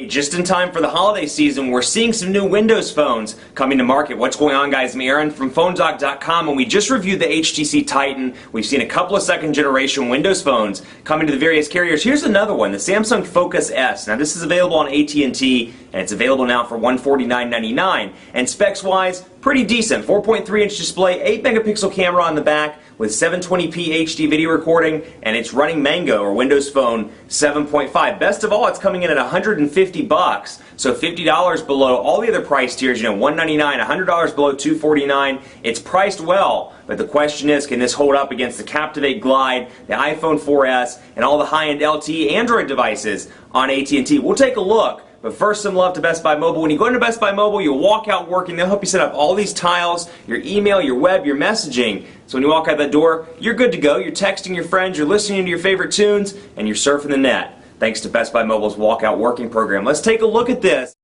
Just in time for the holiday season, we're seeing some new Windows phones coming to market. What's going on, guys? I'm Aaron from PhoneDoc.com, and we just reviewed the HTC Titan. We've seen a couple of second-generation Windows phones coming to the various carriers. Here's another one, the Samsung Focus S. Now, this is available on AT&T, and it's available now for $149.99. And specs-wise, pretty decent. 4.3-inch display, 8-megapixel camera on the back with 720p HD video recording, and it's running Mango or Windows Phone 7.5. Best of all, it's coming in at $150, so $50 below all the other price tiers. $199, $100 below $249. It's priced well, but the question is, can this hold up against the Captivate Glide, the iPhone 4S, and all the high-end LTE Android devices on AT&T? We'll take a look. But first, some love to Best Buy Mobile. When you go into Best Buy Mobile, you'll walk out working. They'll help you set up all these tiles, your email, your web, your messaging. So when you walk out that door, you're good to go. You're texting your friends, you're listening to your favorite tunes, and you're surfing the net. Thanks to Best Buy Mobile's Walkout Working program. Let's take a look at this.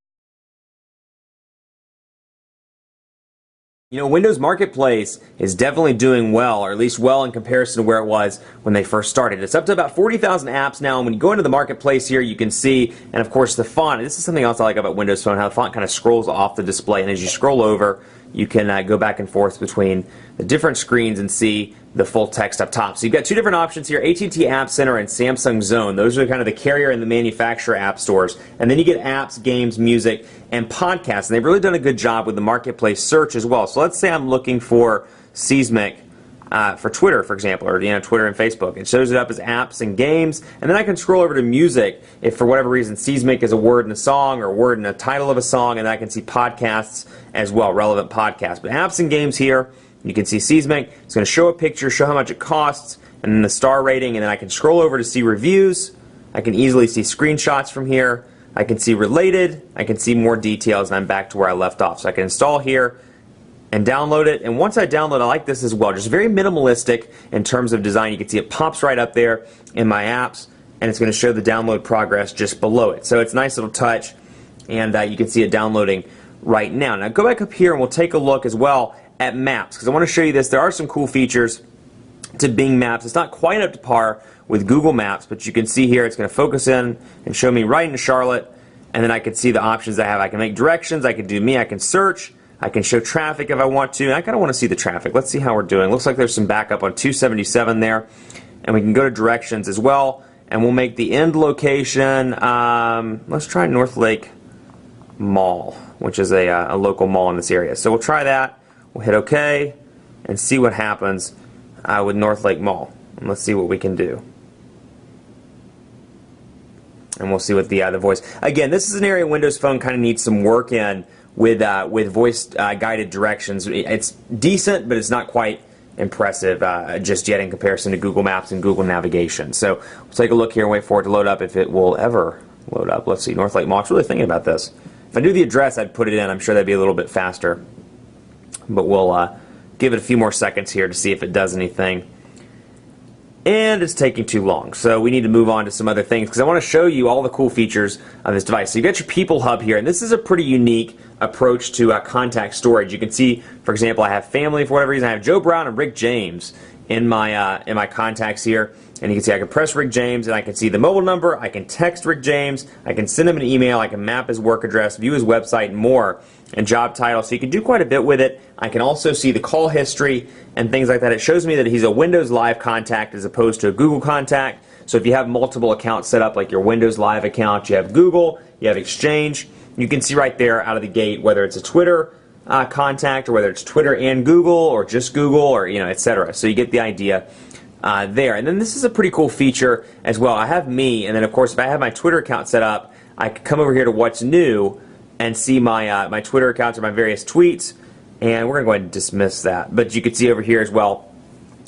Windows Marketplace is definitely doing well, or at least well in comparison to where it was when they first started. It's up to about 40,000 apps now, and when you go into the Marketplace here, you can see, and of course the font. This is something else I like about Windows Phone, how the font kind of scrolls off the display, and as you scroll over, you can go back and forth between the different screens and see the full text up top. So you've got two different options here, AT&T App Center and Samsung Zone. Those are kind of the carrier and the manufacturer app stores. And then you get apps, games, music, and podcasts. And they've really done a good job with the Marketplace search as well. So let's say I'm looking for Seismic for Twitter, for example, or Twitter and Facebook. It shows it up as apps and games, and then I can scroll over to music if for whatever reason Seismic is a word in a song or a word in a title of a song, and then I can see podcasts as well, relevant podcasts. But apps and games here, you can see Seismic. It's going to show a picture, show how much it costs, and then the star rating, and then I can scroll over to see reviews. I can easily see screenshots from here. I can see related. I can see more details, and I'm back to where I left off. So I can install here and download it. And once I download, I like this as well. Just very minimalistic in terms of design. You can see it pops right up there in my apps, and it's going to show the download progress just below it. So it's a nice little touch, and you can see it downloading right now. Now go back up here, and we'll take a look as well at Maps, because I want to show you this. There are some cool features to Bing Maps. It's not quite up to par with Google Maps, but you can see here it's going to focus in and show me right into Charlotte, and then I can see the options I have. I can make directions, I can do me, I can search, I can show traffic if I want to. I kind of want to see the traffic. Let's see how we're doing. Looks like there's some backup on 277 there, and we can go to directions as well, and we'll make the end location, let's try North Lake Mall, which is a local mall in this area. So we'll try that. We'll hit OK and see what happens with North Lake Mall. And let's see what we can do. And we'll see what the voice. Again, this is an area Windows Phone kind of needs some work in with voice guided directions. It's decent, but it's not quite impressive just yet in comparison to Google Maps and Google Navigation. So we'll take a look here and wait for it to load up, if it will ever load up. Let's see, North Lake Mall. I was really thinking about this. If I knew the address, I'd put it in. I'm sure that'd be a little bit faster. But we'll give it a few more seconds here to see if it does anything. And it's taking too long, so we need to move on to some other things, because I want to show you all the cool features of this device. So you've got your People Hub here, and this is a pretty unique approach to contact storage. You can see, for example, I have family for whatever reason. I have Joe Brown and Rick James in my contacts here, and you can see I can press Rick James, and I can see the mobile number. I can text Rick James. I can send him an email. I can map his work address, view his website, and more, and job title. So you can do quite a bit with it. I can also see the call history and things like that. It shows me that he's a Windows Live contact as opposed to a Google contact. So if you have multiple accounts set up, like your Windows Live account, you have Google, you have Exchange, you can see right there out of the gate whether it's a Twitter contact, or whether it's Twitter and Google, or just Google, or etc. So you get the idea there. And then this is a pretty cool feature as well. I have me, and then of course if I have my Twitter account set up, I can come over here to What's New and see my my Twitter accounts or my various tweets. And we're going to go ahead and dismiss that. But you can see over here as well,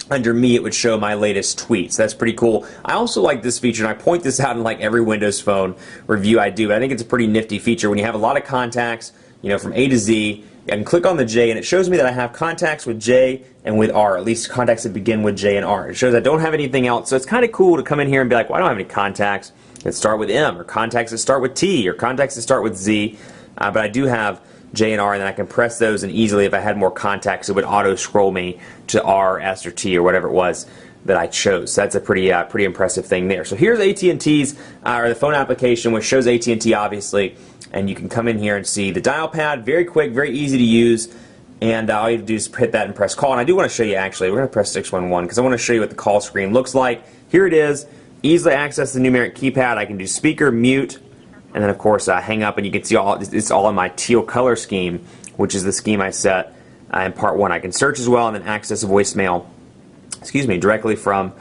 under me, it would show my latest tweets. That's pretty cool. I also like this feature, and I point this out in like every Windows Phone review I do. But I think it's a pretty nifty feature. When you have a lot of contacts, from A to Z, I can click on the J, and it shows me that I have contacts with J and with R, at least contacts that begin with J and R. It shows I don't have anything else. So it's kind of cool to come in here and be like, well, I don't have any contacts that start with M, or contacts that start with T, or contacts that start with Z. But I do have J and R, and then I can press those, and easily, if I had more contacts, it would auto scroll me to R, S, or T, or whatever it was that I chose. So that's a pretty impressive thing there. So here's AT&T's or the phone application, which shows AT&T obviously, and you can come in here and see the dial pad. Very quick, very easy to use, and all you have to do is hit that and press call. And I do want to show you actually. We're going to press 611 because I want to show you what the call screen looks like. Here it is. Easily access the numeric keypad. I can do speaker, mute, and then of course hang up, and you can see it's all in my teal color scheme, which is the scheme I set in part 1. I can search as well and then access a voicemail, directly from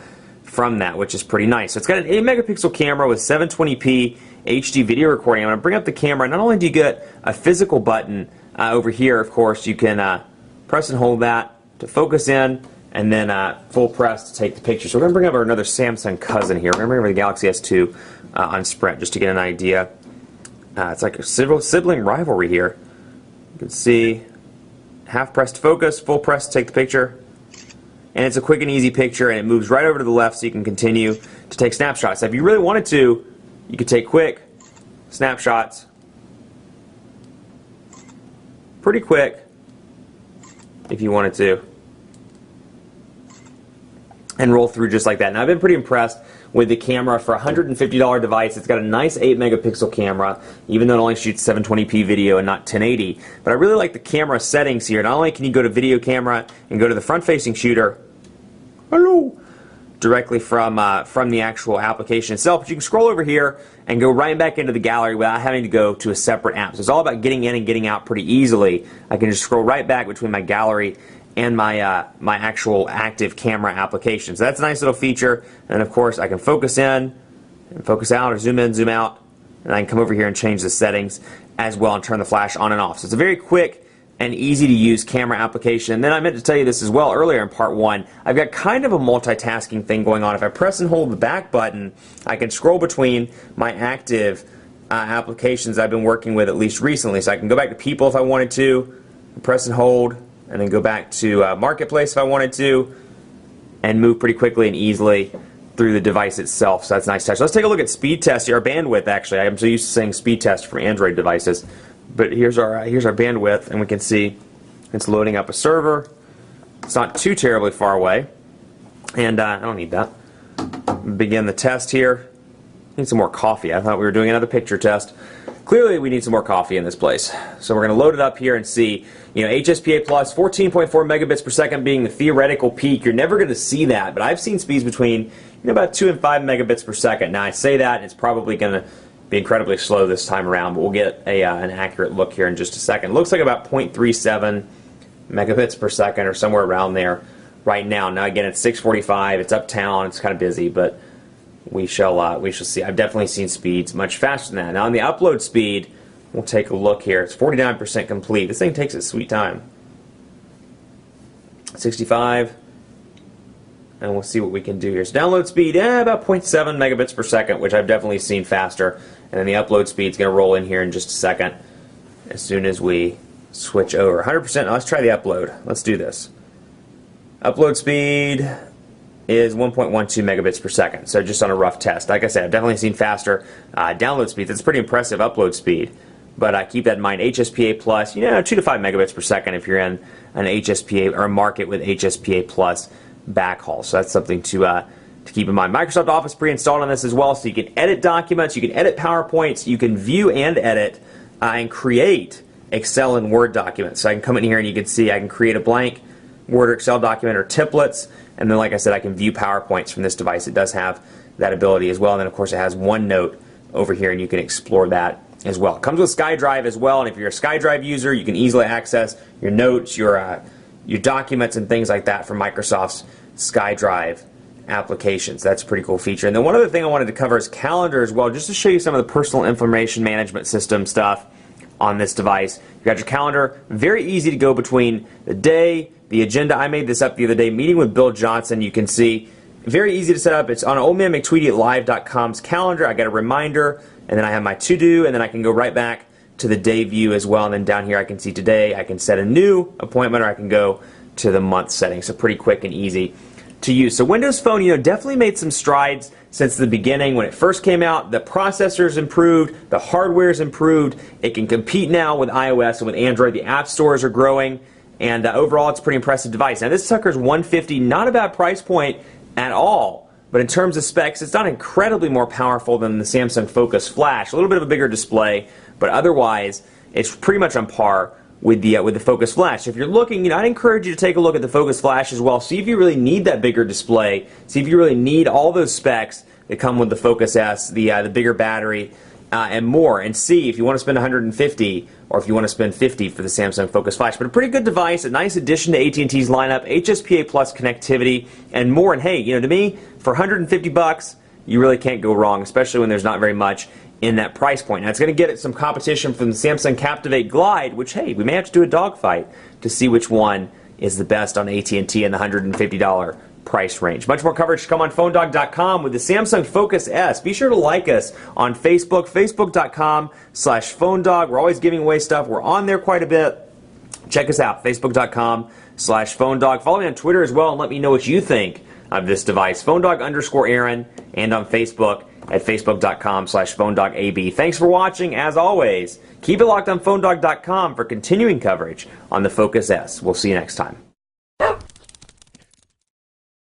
that, which is pretty nice. So it's got an 8 megapixel camera with 720p HD video recording. I'm going to bring up the camera. Not only do you get a physical button over here, of course, you can press and hold that to focus in, and then full press to take the picture. So we're going to bring up another Samsung cousin here. We're going to bring over the Galaxy S2 on Sprint just to get an idea. It's like a sibling rivalry here. You can see half press to focus, full press to take the picture. And it's a quick and easy picture, and it moves right over to the left so you can continue to take snapshots. So if you really wanted to, you could take quick snapshots. Pretty quick if you wanted to. And roll through just like that. Now I've been pretty impressed with the camera for a $150 device. It's got a nice 8 megapixel camera, even though it only shoots 720p video and not 1080. But I really like the camera settings here. Not only can you go to video camera and go to the front-facing shooter, hello, directly from the actual application itself, but you can scroll over here and go right back into the gallery without having to go to a separate app. So it's all about getting in and getting out pretty easily. I can just scroll right back between my gallery and my my actual active camera application. So that's a nice little feature. And of course I can focus in and focus out, or zoom in, zoom out, and I can come over here and change the settings as well and turn the flash on and off. So it's a very quick and easy to use camera application. And then I meant to tell you this as well earlier in part 1. I've got kind of a multitasking thing going on. If I press and hold the back button, I can scroll between my active applications I've been working with at least recently. So I can go back to people if I wanted to, press and hold, and then go back to Marketplace if I wanted to, and move pretty quickly and easily through the device itself. So that's a nice touch. Let's take a look at speed test here. Our bandwidth, actually. I'm so used to saying speed test for Android devices. But here's our bandwidth, and we can see it's loading up a server. It's not too terribly far away. And I don't need that. Begin the test here. Need some more coffee. I thought we were doing another picture test. Clearly we need some more coffee in this place. So we're going to load it up here and see, HSPA plus, 14.4 megabits per second being the theoretical peak. You're never going to see that, but I've seen speeds between about 2 and 5 megabits per second. Now I say that, it's probably going to be incredibly slow this time around, but we'll get an accurate look here in just a second. Looks like about 0.37 megabits per second or somewhere around there right now. Now again, it's 6:45, it's uptown, it's kind of busy, but we shall see. I've definitely seen speeds much faster than that. Now on the upload speed, we'll take a look here. It's 49% complete. This thing takes its sweet time. 65, and we'll see what we can do here. So download speed, about 0.7 megabits per second, which I've definitely seen faster. And then the upload speed is going to roll in here in just a second as soon as we switch over. 100%. Now let's try the upload. Let's do this. Upload speed is 1.12 megabits per second. So just on a rough test. Like I said, I've definitely seen faster download speeds. It's pretty impressive upload speed. But keep that in mind. HSPA plus, 2 to 5 megabits per second if you're in an HSPA or a market with HSPA plus backhaul. So that's something to keep in mind. Microsoft Office pre-installed on this as well, so you can edit documents, you can edit PowerPoints, you can view and edit and create Excel and Word documents. So I can come in here and you can see I can create a blank Word or Excel document or templates, and then like I said, I can view PowerPoints from this device. It does have that ability as well, and then of course it has OneNote over here and you can explore that as well. It comes with SkyDrive as well, and if you're a SkyDrive user, you can easily access your notes, your documents and things like that from Microsoft's SkyDrive applications. That's a pretty cool feature. And then one other thing I wanted to cover is Calendar as well, just to show you some of the personal information management system stuff on this device. You got your calendar, very easy to go between the day, the agenda. I made this up the other day, meeting with Bill Johnson. You can see, very easy to set up. It's on oldmanmctweety@live.com's calendar. I got a reminder, and then I have my to-do, and then I can go right back to the day view as well. And then down here I can see today. I can set a new appointment, or I can go to the month setting. So pretty quick and easy to use. So Windows Phone, definitely made some strides since the beginning. When it first came out, the processor's improved, the hardware's improved. It can compete now with iOS and with Android. The app stores are growing, and overall it's a pretty impressive device. Now this sucker's $150, not a bad price point at all. But in terms of specs, it's not incredibly more powerful than the Samsung Focus Flash. A little bit of a bigger display, but otherwise, it's pretty much on par with the Focus Flash. If you're looking, I'd encourage you to take a look at the Focus Flash as well. See if you really need that bigger display. See if you really need all those specs that come with the Focus S, the bigger battery, and more. And see if you want to spend $150 or if you want to spend $50 for the Samsung Focus Flash. But a pretty good device, a nice addition to AT&T's lineup, HSPA Plus connectivity, and more. And hey, to me, for $150, you really can't go wrong, especially when there's not very much in that price point. Now, it's going to get some competition from the Samsung Captivate Glide, which, hey, we may have to do a dogfight to see which one is the best on AT&T in the $150 price range. Much more coverage to come on PhoneDog.com with the Samsung Focus S. Be sure to like us on Facebook, Facebook.com/PhoneDog. We're always giving away stuff. We're on there quite a bit. Check us out, Facebook.com/PhoneDog. Follow me on Twitter as well and let me know what you think of this device. PhoneDog_Aaron, and on Facebook at Facebook.com/PhoneDogAB. Thanks for watching. As always, keep it locked on PhoneDog.com for continuing coverage on the Focus S. We'll see you next time.